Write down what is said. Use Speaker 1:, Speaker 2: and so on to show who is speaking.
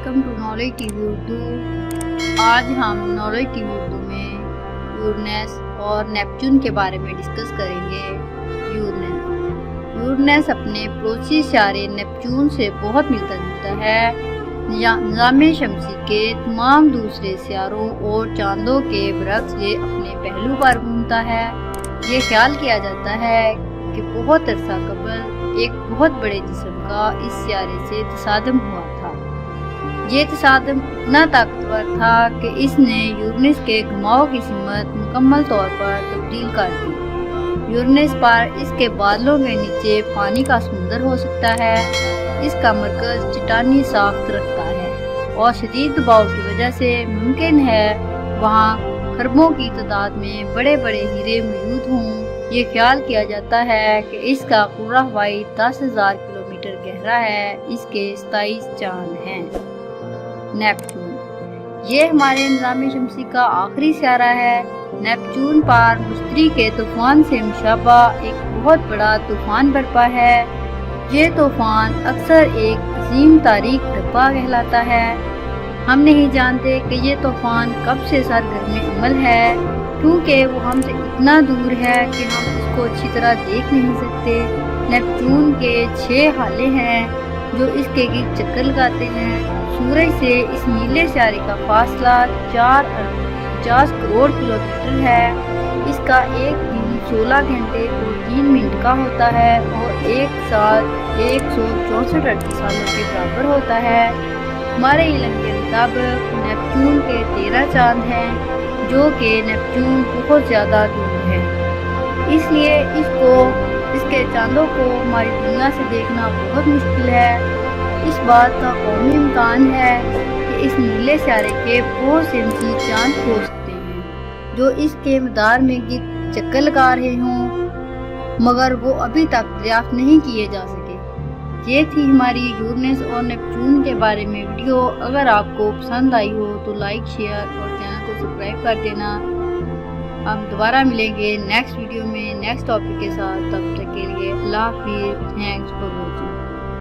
Speaker 1: Welcome to knowledge TV Urdu. आज हम knowledge TV Urdu में यूरेनस और नेपच्यून के बारे में डिस्कस करेंगे। यूरेनस अपने पड़ोसी सितारे नेपच्यून से बहुत मिलता जुलता है। निज़ाम शमसी के तमाम दूसरे सितारों और चांदों के बरक्स ये अपने पहलू पर घूमता है। ये ख्याल किया जाता है कि बहुत अरसा कबल एक बहुत बड़े जिस्म का इस सितारे से तसादम हुआ था। ये तसादम इतना ताकतवर था कि इसने यूरेनस के घुमाव की सिमत मुकम्मल तौर पर तब्दील कर दी। यूरेनस पर इसके बादलों के नीचे पानी का समुंदर हो सकता है। इसका मरकज चट्टानी साख्त रखता है और शदीद दबाव की वजह से मुमकिन है वहाँ खरबों की तादाद में बड़े बड़े हीरे मौजूद हों। ये ख्याल किया जाता है कि इसका पूरा हवाई 10,000 किलोमीटर गहरा है। इसके 27 चांद हैं। नेपच्यून ये हमारे निज़ाम शमसी का आखिरी सितारा है। नेपच्यून पर मुश्तरी के तूफान से मुशाबा एक बहुत बड़ा तूफान बरपा है। ये तूफान अक्सर एक अजीम तारीख डब्बा कहलाता है। हम नहीं जानते कि ये तूफान कब से सरगर्म अमल है, क्योंकि वो हमसे इतना दूर है कि हम उसको अच्छी तरह देख नहीं सकते। नेपच्यून के 6 हाले हैं जो इसके गिर्द चक्कर लगाते हैं। सूरज से इस नीले सितारे का फासला 4 अरब 50 करोड़ किलोमीटर है। इसका एक दिन 16 घंटे और 3 मिनट का होता है और एक साल 164 अर्ब सालों के बराबर होता है। हमारे इल्म के मुताबिक नेपच्यून के 13 चांद हैं, जो कि नेपच्यून बहुत ज़्यादा दूर है। इसलिए इसके चांदों को हमारी दुनिया से देखना बहुत मुश्किल है। इस बात का कौमी इम्कान है कि इस नीले सितारे के बहुत से मज़ीद चांद हो सकते हैं जो इसके मदार में चक्कर लगा रहे हों, मगर वो अभी तक दरियाफ्त नहीं किए जा सके। ये थी हमारी यूरेनस और नेपच्यून के बारे में वीडियो। अगर आपको पसंद आई हो तो लाइक, शेयर और चैनल को सब्सक्राइब कर देना। हम दोबारा मिलेंगे नेक्स्ट वीडियो में नेक्स्ट टॉपिक के साथ। तब तक के लिए अल्लाह हाफिज़। Thanks for watching.